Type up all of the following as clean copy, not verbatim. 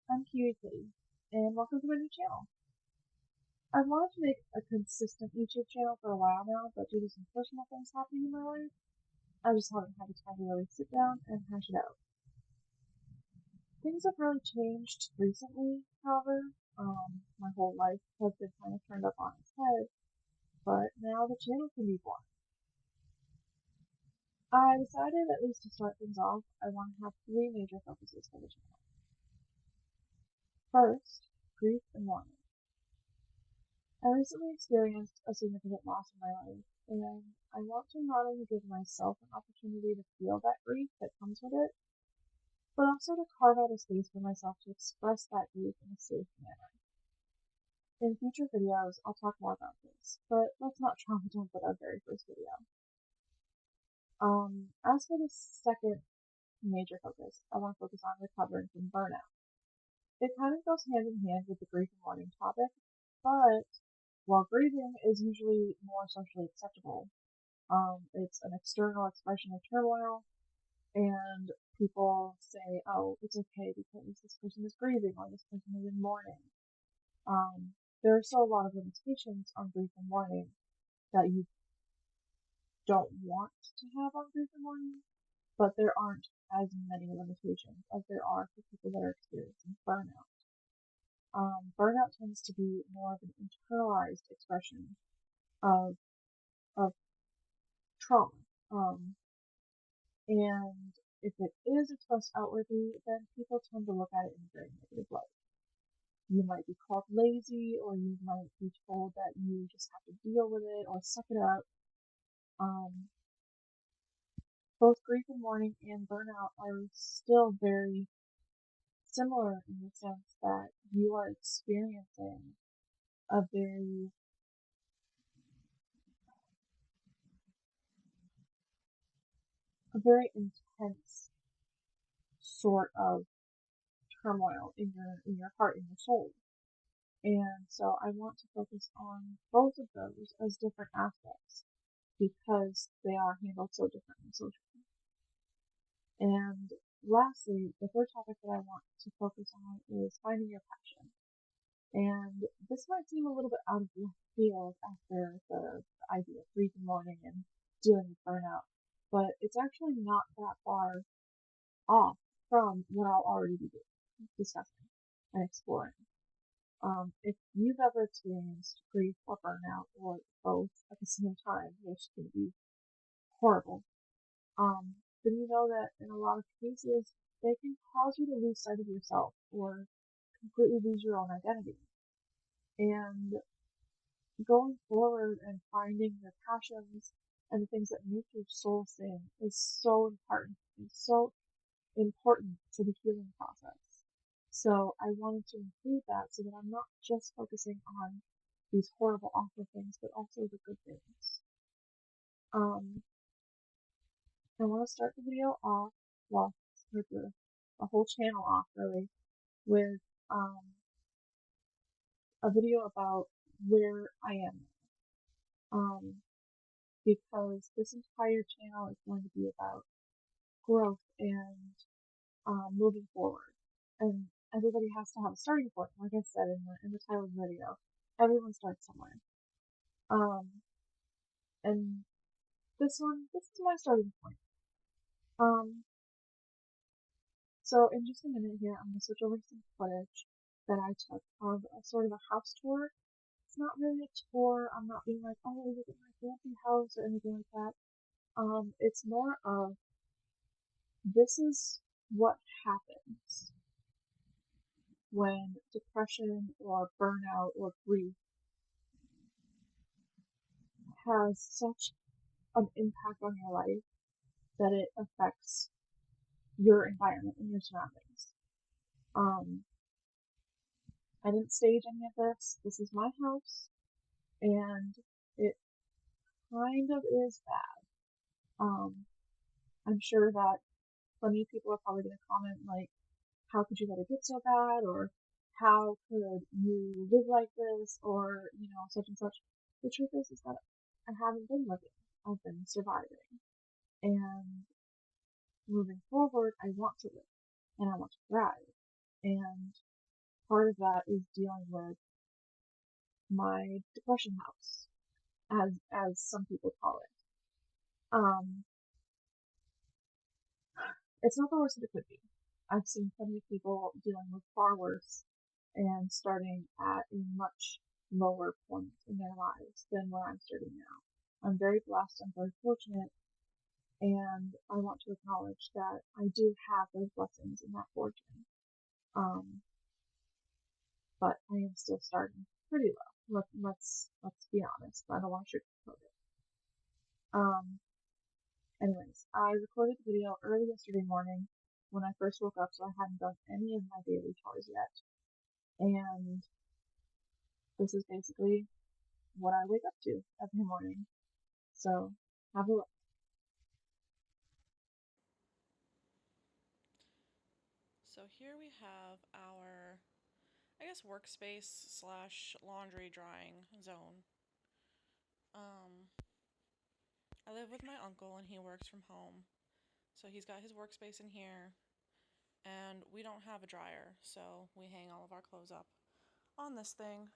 I'm Kiwi Kitty, and welcome to my new channel. I've wanted to make a consistent YouTube channel for a while now, but due to some personal things happening in my life, I just haven't had the time to really sit down and hash it out. Things have really changed recently, however. My whole life has been kind of turned up on its head, but now the channel can be born. I decided, at least to start things off, I want to have three major focuses for the channel. First, grief and mourning. I recently experienced a significant loss in my life, and I want to not only give myself an opportunity to feel that grief that comes with it, but also to carve out a space for myself to express that grief in a safe manner. In future videos, I'll talk more about this, but let's not trauma dump with our very first video. As for the second major focus, I want to focus on recovering from burnout. It kind of goes hand in hand with the grief and mourning topic, but while grieving is usually more socially acceptable, it's an external expression of turmoil, and people say, oh, it's okay because this person is grieving or this person is in mourning. There are still a lot of limitations on grief and mourning that you don't want to have on grief and mourning, but there aren't as many limitations as there are for people that are experiencing burnout. Burnout tends to be more of an internalized expression of of trauma. And if it is expressed outwardly, then people tend to look at it in a very negative light. You might be called lazy, or you might be told that you just have to deal with it or suck it up. Both grief and mourning and burnout are still very similar in the sense that you are experiencing a very intense sort of turmoil in your heart, in your soul. And so I want to focus on both of those as different aspects because they are handled so differently socially. And lastly, the third topic that I want to focus on is finding your passion. And this might seem a little bit out of left field after the idea of grief and mourning and dealing with burnout, but it's actually not that far off from what I'll already be discussing and exploring. If you've ever experienced grief or burnout or both at the same time, which can be horrible, then you know that in a lot of cases, they can cause you to lose sight of yourself or completely lose your own identity. And going forward and finding your passions and the things that make your soul sing is so important and so important to the healing process. So I wanted to include that so that I'm not just focusing on these horrible, awful things, but also the good things. I want to start the video off, well, start the whole channel off really, with a video about where I am now. Because this entire channel is going to be about growth and moving forward. And everybody has to have a starting point, like I said in the title of the video. Everyone starts somewhere. And this is my starting point. So in just a minute here, I'm going to switch over to some footage that I took of a sort of a house tour. It's not really a tour. I'm not being like, oh, look at my fancy house or anything like that. It's more of, this is what happens when depression or burnout or grief has such an impact on your life that it affects your environment and your surroundings. I didn't stage any of this. This is my house, and it kind of is bad. I'm sure that plenty of people are probably going to comment like, how could you let it get so bad, or how could you live like this, or, you know, such and such. The truth is that I haven't been living. I've been surviving. And moving forward, I want to live, and I want to thrive. And part of that is dealing with my depression house, as some people call it. Um, it's not the worst that it could be. I've seen plenty of people dealing with far worse and starting at a much lower point in their lives than where I'm starting now. I'm very blessed, I'm very fortunate, and I want to acknowledge that I do have those blessings in that fortune. Um, but I am still starting pretty low. Let's be honest. I don't want to sugarcoat it. Anyways, I recorded the video early yesterday morning when I first woke up, so I hadn't done any of my daily chores yet. And this is basically what I wake up to every morning. So have a look. So here we have our, I guess, workspace slash laundry drying zone. I live with my uncle and he works from home. So he's got his workspace in here and we don't have a dryer. So we hang all of our clothes up on this thing.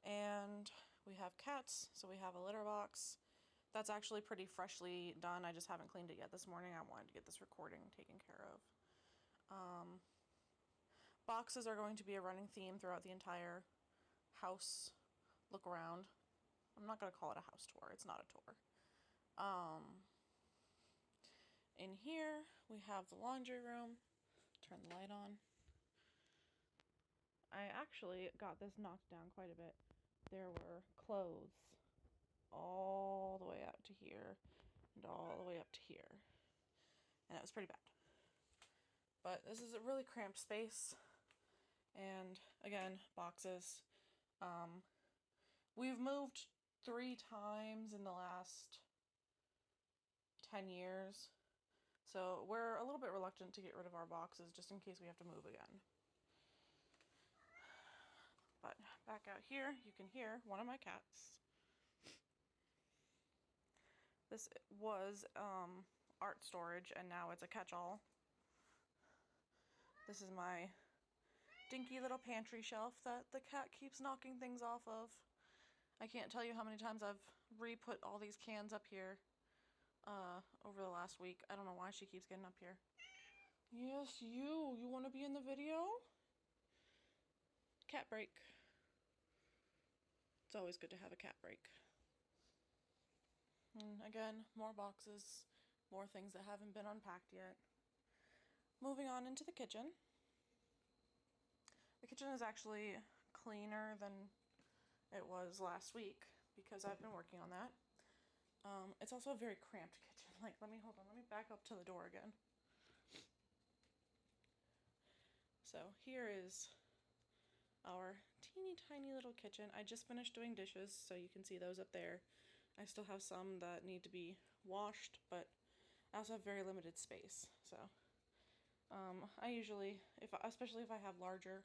And we have cats, so we have a litter box. That's actually pretty freshly done. I just haven't cleaned it yet this morning. I wanted to get this recording taken care of. Boxes are going to be a running theme throughout the entire house look around. I'm not going to call it a house tour. It's not a tour. In here, we have the laundry room. Turn the light on. I actually got this knocked down quite a bit. There were clothes all the way out to here and all the way up to here. And it was pretty bad. But this is a really cramped space. And again, boxes. We've moved 3 times in the last 10 years. So we're a little bit reluctant to get rid of our boxes just in case we have to move again. But back out here, you can hear one of my cats. This was art storage and now it's a catch-all. This is my dinky little pantry shelf that the cat keeps knocking things off of. I can't tell you how many times I've re-put all these cans up here over the last week. I don't know why she keeps getting up here. Yes, you. You want to be in the video? Cat break. It's always good to have a cat break. And again, more boxes, more things that haven't been unpacked yet. Moving on into the kitchen. The kitchen is actually cleaner than it was last week because I've been working on that. It's also a very cramped kitchen. Like, let me back up to the door again. So here is our teeny tiny little kitchen. I just finished doing dishes, so you can see those up there. I still have some that need to be washed, but I also have very limited space. So I usually, especially if I have larger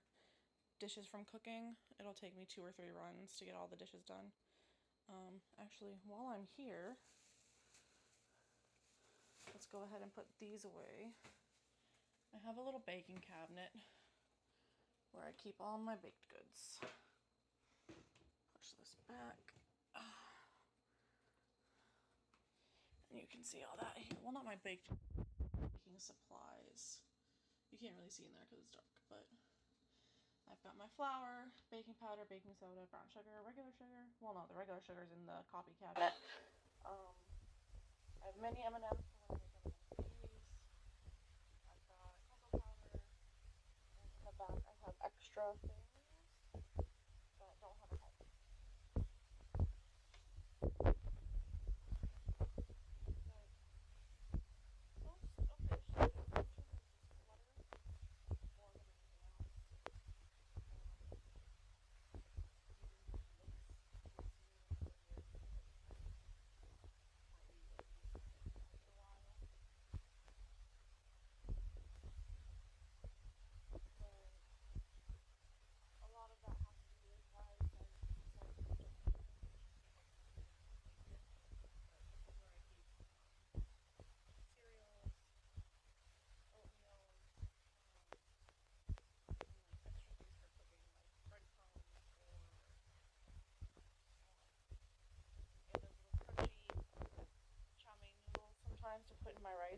dishes from cooking, it'll take me 2 or 3 runs to get all the dishes done. Actually, while I'm here, let's go ahead and put these away. I have a little baking cabinet where I keep all my baked goods. Push this back. And you can see all that here. Well, not my baking supplies. You can't really see in there because it's dark, but I've got my flour, baking powder, baking soda, brown sugar, regular sugar. Well, no, the regular sugar is in the coffee cabinet. I have mini M&Ms for when I make M&M cookies. I've got cocoa powder. And in the back, I have extra things that don't have a home.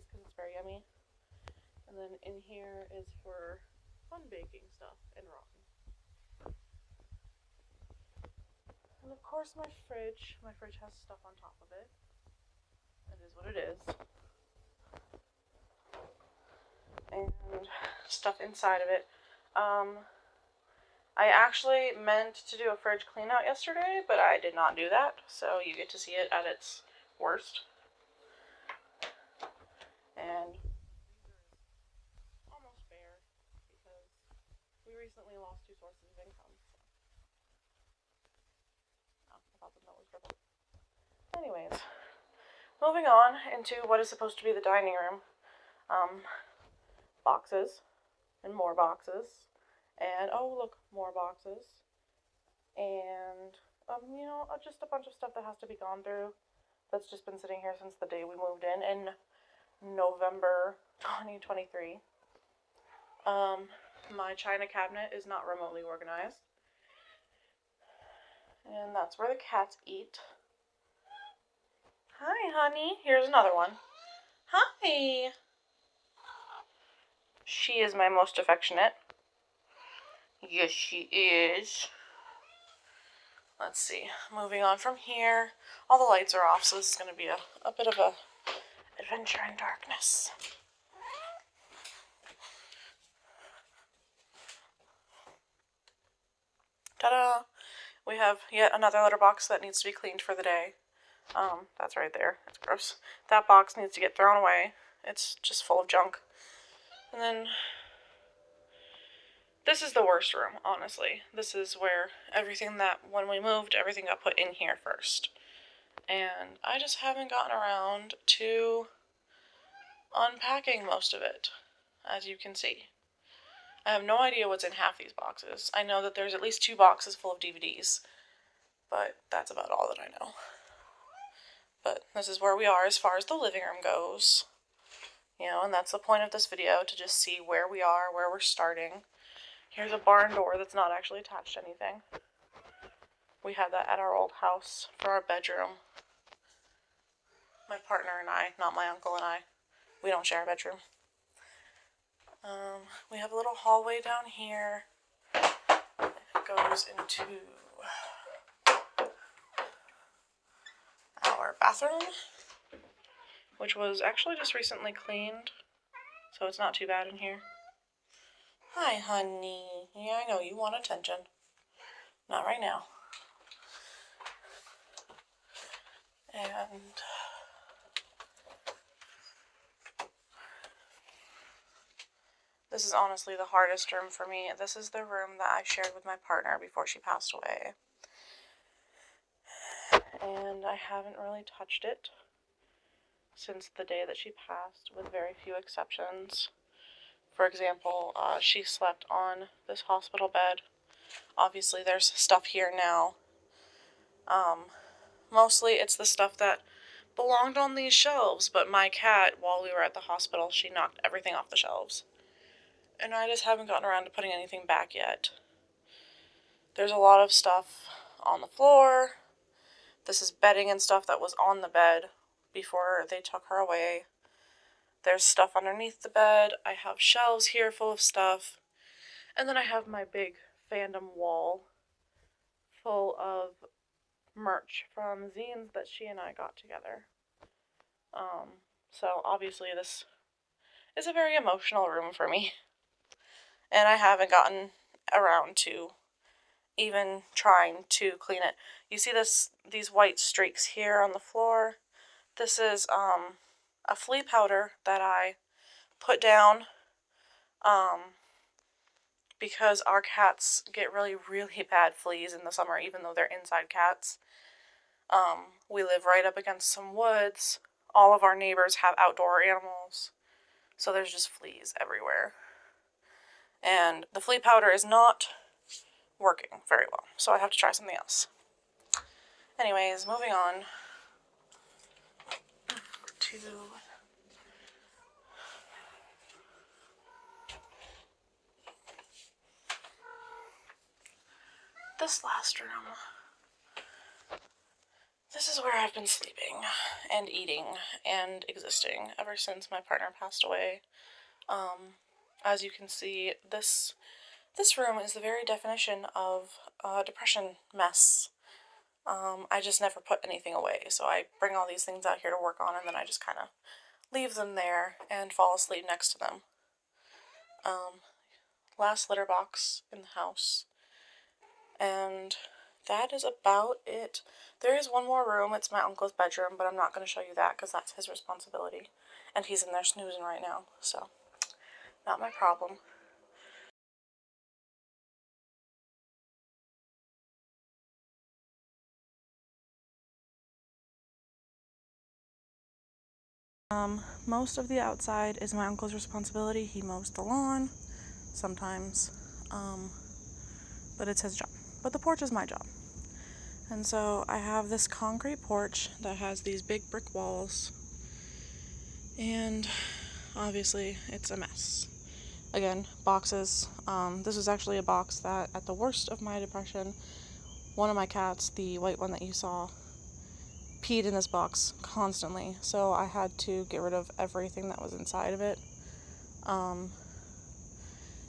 because it's very yummy. And then in here is for fun baking stuff and rocking. And of course my fridge. My fridge has stuff on top of it. It is what it is. And stuff inside of it. I actually meant to do a fridge clean out yesterday, but I did not do that. So you get to see it at its worst. And almost bare because we recently lost 2 sources of income. Oh, I thought the note was purple. Anyways, moving on into what is supposed to be the dining room. Boxes and more boxes, and oh look, more boxes, and just a bunch of stuff that has to be gone through. That's just been sitting here since the day we moved in November 2023. My china cabinet is not remotely organized. And that's where the cats eat. Hi, honey. Here's another one. Hi. She is my most affectionate. Yes, she is. Let's see. Moving on from here. All the lights are off, so this is going to be a bit of a adventure in darkness. Ta-da! We have yet another litter box that needs to be cleaned for the day. That's right there. It's gross. That box needs to get thrown away. It's just full of junk. And then this is the worst room, honestly. This is where everything that, when we moved, everything got put in here first. And I just haven't gotten around to unpacking most of it, as you can see. I have no idea what's in half these boxes. I know that there's at least 2 boxes full of DVDs, but that's about all that I know. But this is where we are as far as the living room goes. And that's the point of this video, to just see where we are, where we're starting. Here's a barn door that's not actually attached to anything. We had that at our old house for our bedroom. My partner and I, not my uncle and I. We don't share a bedroom. We have a little hallway down here. It goes into our bathroom, which was actually just recently cleaned, so it's not too bad in here. Hi, honey. Yeah, I know you want attention. Not right now. And this is honestly the hardest room for me. This is the room that I shared with my partner before she passed away. And I haven't really touched it since the day that she passed, with very few exceptions. For example, she slept on this hospital bed. Obviously, there's stuff here now. Mostly it's the stuff that belonged on these shelves, but my cat, while we were at the hospital, she knocked everything off the shelves. And I just haven't gotten around to putting anything back yet. There's a lot of stuff on the floor. This is bedding and stuff that was on the bed before they took her away. There's stuff underneath the bed. I have shelves here full of stuff. And then I have my big fandom wall full of merch from zines that she and I got together. So obviously this is a very emotional room for me. And I haven't gotten around to even trying to clean it. You see these white streaks here on the floor? This is a flea powder that I put down because our cats get really, really bad fleas in the summer, even though they're inside cats. We live right up against some woods. All of our neighbors have outdoor animals, so there's just fleas everywhere. And the flea powder is not working very well, so I have to try something else. Anyways, moving on to this last room. This is where I've been sleeping and eating and existing ever since my partner passed away. As you can see, this room is the very definition of depression mess. I just never put anything away, so I bring all these things out here to work on, and then I just kind of leave them there and fall asleep next to them. Last litter box in the house. And that is about it. There is one more room. It's my uncle's bedroom, but I'm not going to show you that because that's his responsibility. And he's in there snoozing right now, so not my problem. Most of the outside is my uncle's responsibility. He mows the lawn sometimes, but it's his job. But the porch is my job. And so I have this concrete porch that has these big brick walls, and obviously it's a mess. Again, boxes. This was actually a box that, at the worst of my depression, one of my cats, the white one that you saw, peed in this box constantly. So I had to get rid of everything that was inside of it.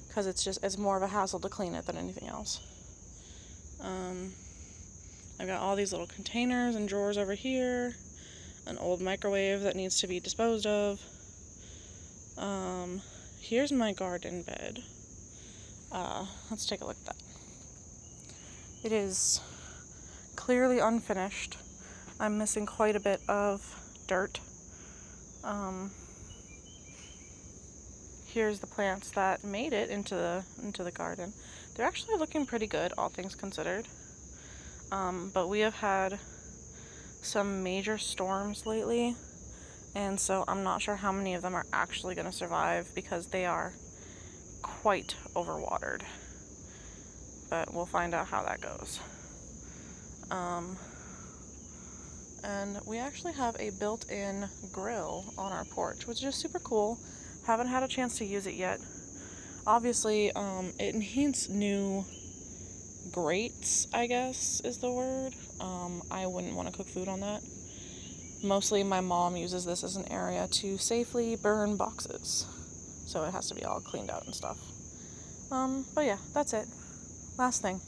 Because it's more of a hassle to clean it than anything else. I've got all these little containers and drawers over here. An old microwave that needs to be disposed of. Here's my garden bed. Let's take a look at that. It is clearly unfinished. I'm missing quite a bit of dirt. Here's the plants that made it into the garden. They're actually looking pretty good, all things considered. But we have had some major storms lately, and so I'm not sure how many of them are actually going to survive because they are quite overwatered. But we'll find out how that goes. And we actually have a built-in grill on our porch, which is super cool. Haven't had a chance to use it yet. Obviously, it needs new grates, I guess is the word. I wouldn't want to cook food on that. Mostly my mom uses this as an area to safely burn boxes. So it has to be all cleaned out and stuff. But yeah, that's it. Last thing.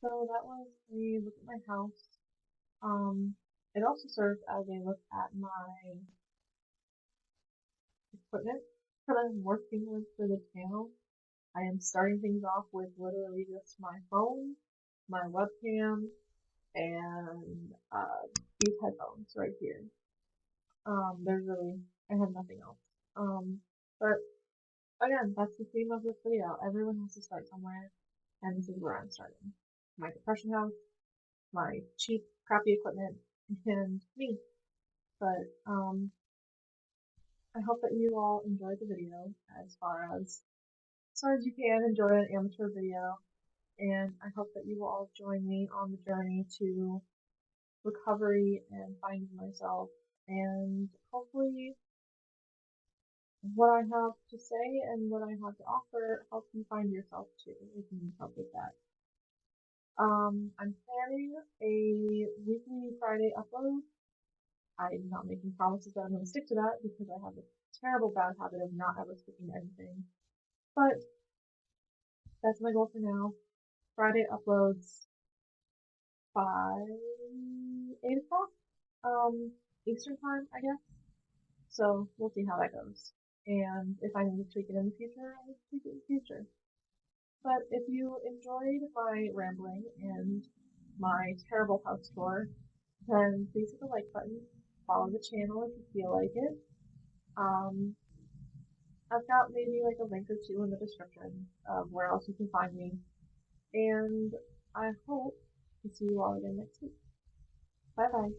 So that was a look at my house. It also served as a look at my equipment that I'm working with for the channel. I am starting things off with literally just my phone, my webcam, and these headphones right here. I have nothing else. But again, that's the theme of this video. Everyone has to start somewhere, and this is where I'm starting. My depression house, my cheap, crappy equipment, and me. But I hope that you all enjoyed the video as far as you can enjoy an amateur video. And I hope that you will all join me on the journey to recovery and finding myself. And hopefully, what I have to say and what I have to offer help you find yourself too, if you need help with that. I'm planning a weekly Friday upload. I'm not making promises that I'm going to stick to that because I have a terrible bad habit of not ever sticking to anything. But that's my goal for now. Friday uploads by 8 o'clock, Eastern time, I guess. So we'll see how that goes. And if I need to tweak it in the future, I will tweak it in the future. But if you enjoyed my rambling and my terrible house tour, then please hit the like button. Follow the channel if you feel like it. I've got maybe like a link or two in the description of where else you can find me. And I hope to see you all again next week. Bye bye.